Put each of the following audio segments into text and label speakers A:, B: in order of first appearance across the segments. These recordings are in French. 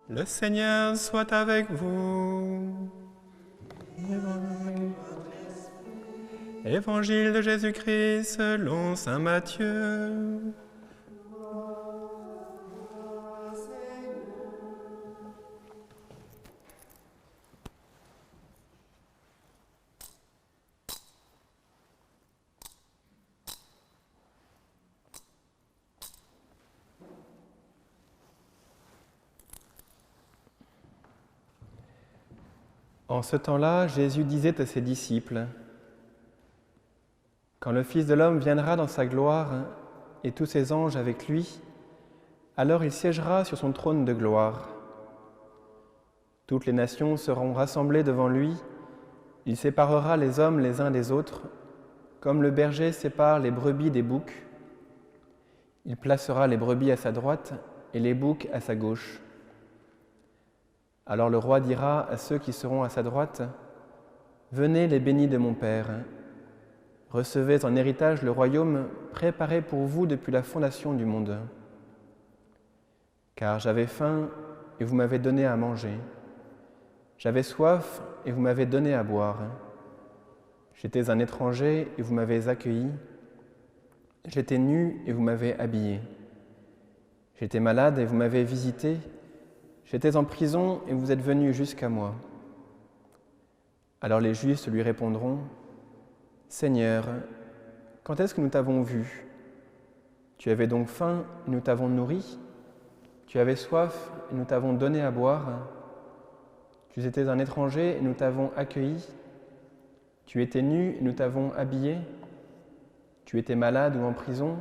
A: Le Seigneur soit avec vous. Évangile de Jésus-Christ selon saint Matthieu. En ce temps-là, Jésus disait à ses disciples : « Quand le Fils de l'homme viendra dans sa gloire, et tous ses anges avec lui, alors il siégera sur son trône de gloire. Toutes les nations seront rassemblées devant lui, il séparera les hommes les uns des autres, comme le berger sépare les brebis des boucs. Il placera les brebis à sa droite et les boucs à sa gauche. Alors le roi dira à ceux qui seront à sa droite : Venez les bénis de mon Père, recevez en héritage le royaume préparé pour vous depuis la fondation du monde. Car j'avais faim et vous m'avez donné à manger. J'avais soif et vous m'avez donné à boire. J'étais un étranger et vous m'avez accueilli. J'étais nu et vous m'avez habillé. J'étais malade et vous m'avez visité. J'étais en prison et vous êtes venus jusqu'à moi. Alors les justes lui répondront : Seigneur, quand est-ce que nous t'avons vu ? Tu avais donc faim et nous t'avons nourri ? Tu avais soif et nous t'avons donné à boire ? Tu étais un étranger et nous t'avons accueilli ? Tu étais nu et nous t'avons habillé ? Tu étais malade ou en prison ?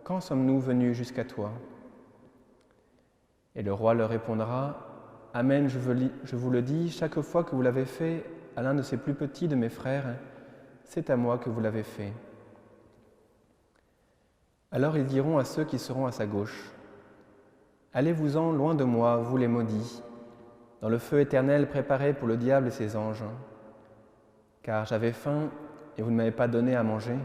A: Quand sommes-nous venus jusqu'à toi ? Et le roi leur répondra : Amen, je vous le dis, chaque fois que vous l'avez fait à l'un de ces plus petits de mes frères, c'est à moi que vous l'avez fait. Alors ils diront à ceux qui seront à sa gauche : Allez-vous-en loin de moi, vous les maudits, dans le feu éternel préparé pour le diable et ses anges. Car j'avais faim et vous ne m'avez pas donné à manger.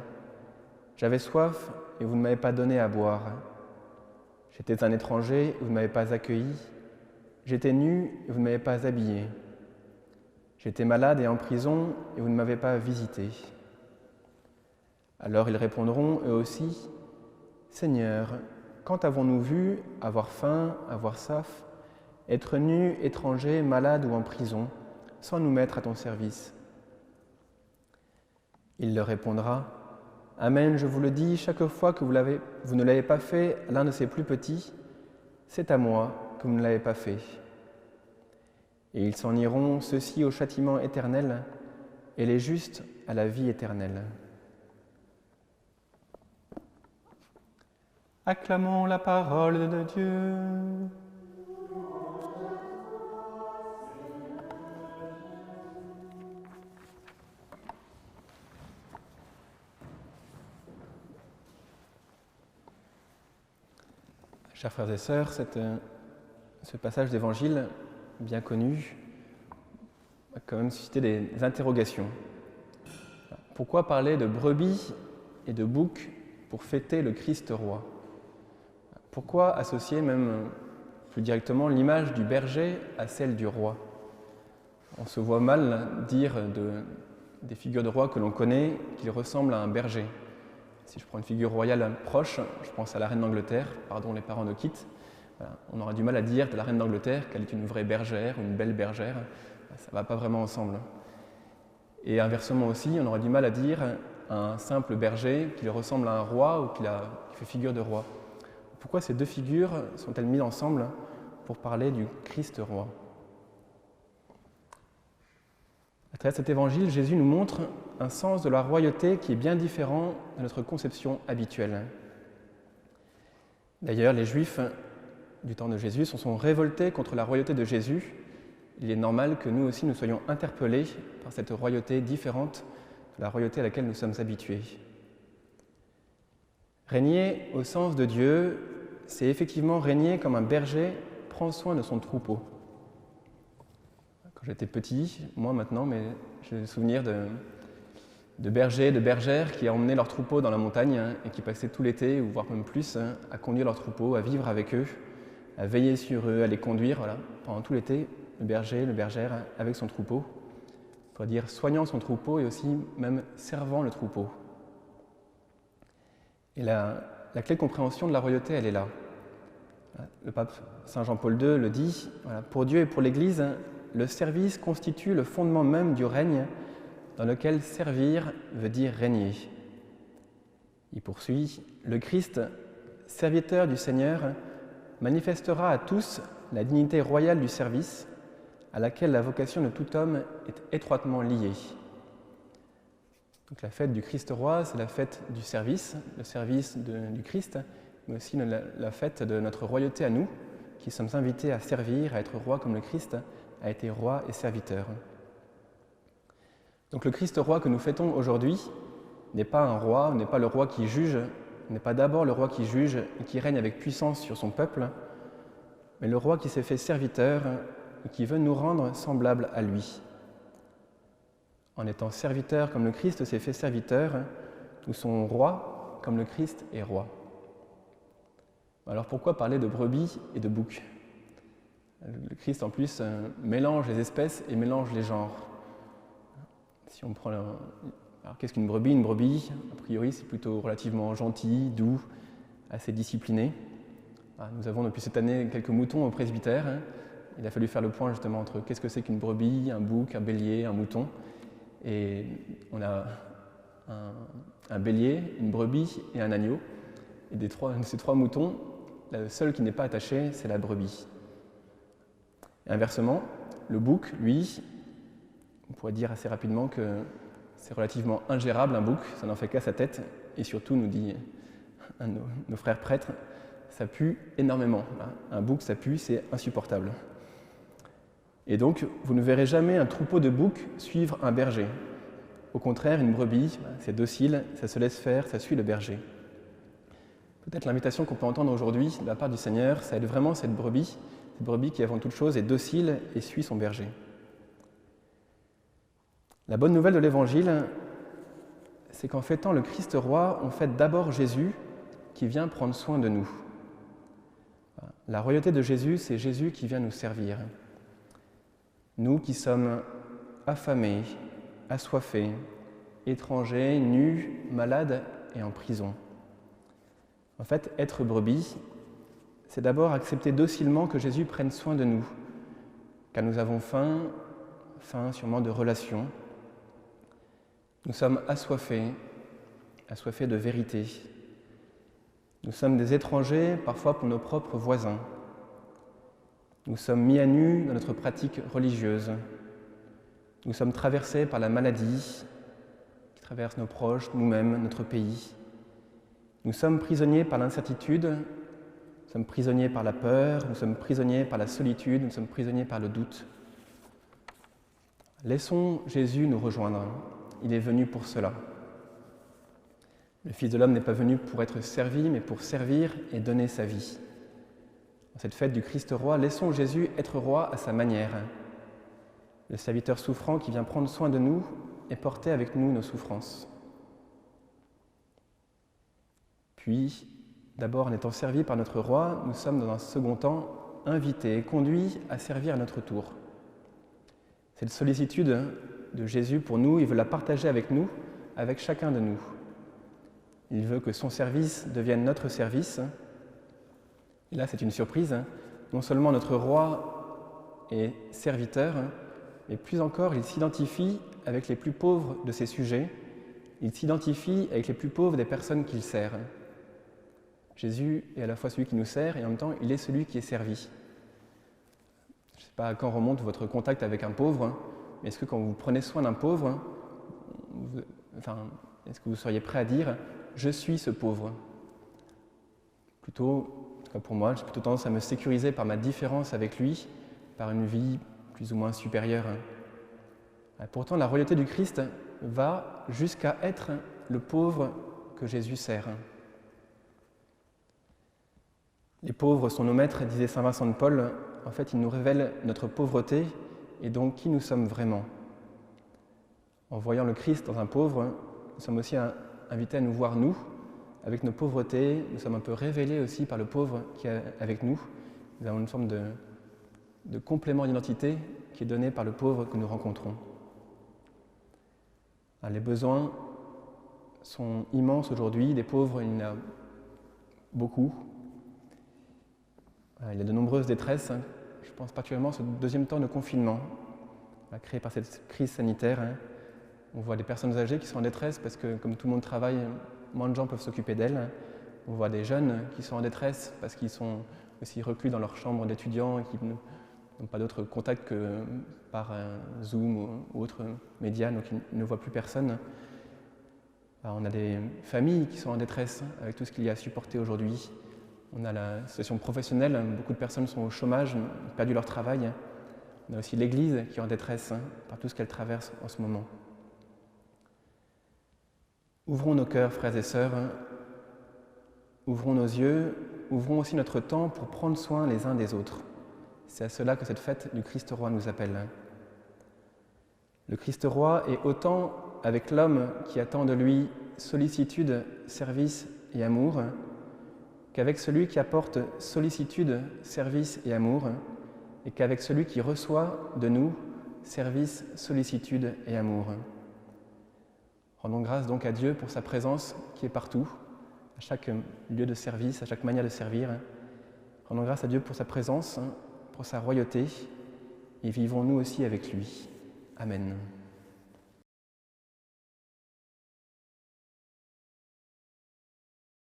A: J'avais soif et vous ne m'avez pas donné à boire. J'étais un étranger et vous ne m'avez pas accueilli. J'étais nu et vous ne m'avez pas habillé. J'étais malade et en prison et vous ne m'avez pas visité. Alors ils répondront eux aussi : Seigneur, quand avons-nous vu avoir faim, avoir soif, être nus, étrangers, malades ou en prison, sans nous mettre à ton service ? Il leur répondra : Amen, je vous le dis, chaque fois que vous ne l'avez pas fait à l'un de ces plus petits, c'est à moi que vous ne l'avez pas fait. Et ils s'en iront, ceux-ci au châtiment éternel, et les justes à la vie éternelle. Acclamons la parole de Dieu. Chers frères et sœurs, ce passage d'évangile, bien connu, a quand même suscité des interrogations. Pourquoi parler de brebis et de boucs pour fêter le Christ roi ? Pourquoi associer même plus directement l'image du berger à celle du roi ? On se voit mal dire des figures de rois que l'on connaît qu'ils ressemblent à un berger. Si je prends une figure royale proche, je pense à la reine d'Angleterre, pardon les parents de Kit, on aura du mal à dire de la reine d'Angleterre qu'elle est une vraie bergère, une belle bergère, ça ne va pas vraiment ensemble. Et inversement aussi, on aura du mal à dire à un simple berger qu'il ressemble à un roi ou qu'il fait figure de roi. Pourquoi ces deux figures sont-elles mises ensemble pour parler du Christ roi ? À travers cet évangile, Jésus nous montre un sens de la royauté qui est bien différent de notre conception habituelle. D'ailleurs, les Juifs du temps de Jésus se sont révoltés contre la royauté de Jésus. Il est normal que nous aussi nous soyons interpellés par cette royauté différente de la royauté à laquelle nous sommes habitués. Régner au sens de Dieu, c'est effectivement régner comme un berger prend soin de son troupeau. Quand j'étais petit, moi maintenant, mais j'ai des souvenirs de bergers, de bergères qui emmenaient leurs troupeaux dans la montagne et qui passaient tout l'été, ou voire même plus, à conduire leurs troupeaux, à vivre avec eux, à veiller sur eux, à les conduire, voilà, pendant tout l'été, le berger, le bergère, avec son troupeau. Il faut dire soignant son troupeau et aussi même servant le troupeau. Et la clé de compréhension de la royauté, elle est là. Le pape Saint Jean-Paul II le dit, voilà, pour Dieu et pour l'Église, le service constitue le fondement même du règne dans lequel servir veut dire régner. Il poursuit, le Christ, serviteur du Seigneur, manifestera à tous la dignité royale du service à laquelle la vocation de tout homme est étroitement liée. Donc la fête du Christ roi, c'est la fête du service, le service du Christ, mais aussi la fête de notre royauté à nous, qui sommes invités à servir, à être roi comme le Christ a été roi et serviteur. Donc le Christ roi que nous fêtons aujourd'hui n'est pas un roi, n'est pas le roi qui juge, n'est pas d'abord le roi qui juge et qui règne avec puissance sur son peuple, mais le roi qui s'est fait serviteur et qui veut nous rendre semblables à lui. En étant serviteur comme le Christ s'est fait serviteur, nous sommes rois comme le Christ est roi. Alors pourquoi parler de brebis et de boucs ? Le Christ en plus mélange les espèces et mélange les genres. Si on prend alors qu'est-ce qu'une brebis ? Une brebis, a priori, c'est plutôt relativement gentil, doux, assez discipliné. Nous avons depuis cette année quelques moutons au presbytère. Il a fallu faire le point justement entre qu'est-ce que c'est qu'une brebis, un bouc, un bélier, un mouton. Et on a un bélier, une brebis et un agneau. Et de ces trois moutons, le seul qui n'est pas attaché, c'est la brebis. Et inversement, le bouc, lui, on pourrait dire assez rapidement que c'est relativement ingérable un bouc, ça n'en fait qu'à sa tête, et surtout, nous dit un de nos frères prêtres, ça pue énormément. Un bouc, ça pue, c'est insupportable. Et donc, vous ne verrez jamais un troupeau de boucs suivre un berger. Au contraire, une brebis, c'est docile, ça se laisse faire, ça suit le berger. Peut-être l'invitation qu'on peut entendre aujourd'hui de la part du Seigneur, ça aide vraiment cette brebis qui avant toute chose est docile et suit son berger. La bonne nouvelle de l'Évangile, c'est qu'en fêtant le Christ roi, on fête d'abord Jésus qui vient prendre soin de nous. La royauté de Jésus, c'est Jésus qui vient nous servir. Nous qui sommes affamés, assoiffés, étrangers, nus, malades et en prison. En fait, être brebis, c'est d'abord accepter docilement que Jésus prenne soin de nous, car nous avons faim sûrement de relations. Nous sommes assoiffés de vérité. Nous sommes des étrangers, parfois pour nos propres voisins. Nous sommes mis à nu dans notre pratique religieuse. Nous sommes traversés par la maladie qui traverse nos proches, nous-mêmes, notre pays. Nous sommes prisonniers par l'incertitude, nous sommes prisonniers par la peur, nous sommes prisonniers par la solitude, nous sommes prisonniers par le doute. Laissons Jésus nous rejoindre. Il est venu pour cela. Le Fils de l'homme n'est pas venu pour être servi, mais pour servir et donner sa vie. Dans cette fête du Christ roi, laissons Jésus être roi à sa manière. Le serviteur souffrant qui vient prendre soin de nous et porter avec nous nos souffrances. Puis, d'abord en étant servis par notre roi, nous sommes dans un second temps invités et conduits à servir à notre tour. Cette sollicitude de Jésus pour nous, il veut la partager avec nous, avec chacun de nous. Il veut que son service devienne notre service. Et là, c'est une surprise. Non seulement notre roi est serviteur, mais plus encore, il s'identifie avec les plus pauvres de ses sujets. Il s'identifie avec les plus pauvres des personnes qu'il sert. Jésus est à la fois celui qui nous sert et en même temps, il est celui qui est servi. Je ne sais pas à quand remonte votre contact avec un pauvre, mais est-ce que quand vous prenez soin d'un pauvre, est-ce que vous seriez prêt à dire « je suis ce pauvre » ? Plutôt, en tout cas pour moi, j'ai plutôt tendance à me sécuriser par ma différence avec lui, par une vie plus ou moins supérieure. Pourtant, la royauté du Christ va jusqu'à être le pauvre que Jésus sert. Les pauvres sont nos maîtres, disait saint Vincent de Paul. En fait, ils nous révèlent notre pauvreté et donc qui nous sommes vraiment. En voyant le Christ dans un pauvre, nous sommes aussi invités à nous voir nous, avec nos pauvretés. Nous sommes un peu révélés aussi par le pauvre qui est avec nous Nous avons une forme de complément d'identité qui est donné par le pauvre que nous rencontrons. Alors, les besoins sont immenses aujourd'hui, des pauvres, il y en a beaucoup. Il y a de nombreuses détresses. Je pense particulièrement à ce deuxième temps de confinement, créé par cette crise sanitaire. On voit des personnes âgées qui sont en détresse parce que, comme tout le monde travaille, moins de gens peuvent s'occuper d'elles. On voit des jeunes qui sont en détresse parce qu'ils sont aussi reclus dans leur chambre d'étudiants et qui n'ont pas d'autre contact que par Zoom ou autres médias, donc ils ne voient plus personne. Alors, on a des familles qui sont en détresse avec tout ce qu'il y a à supporter aujourd'hui. On a la situation professionnelle, beaucoup de personnes sont au chômage, ont perdu leur travail. On a aussi l'Église qui est en détresse par tout ce qu'elle traverse en ce moment. Ouvrons nos cœurs, frères et sœurs, ouvrons nos yeux, ouvrons aussi notre temps pour prendre soin les uns des autres. C'est à cela que cette fête du Christ Roi nous appelle. Le Christ Roi est autant avec l'homme qui attend de lui sollicitude, service et amour, qu'avec celui qui apporte sollicitude, service et amour, et qu'avec celui qui reçoit de nous service, sollicitude et amour. Rendons grâce donc à Dieu pour sa présence qui est partout, à chaque lieu de service, à chaque manière de servir. Rendons grâce à Dieu pour sa présence, pour sa royauté, et vivons nous aussi avec lui. Amen.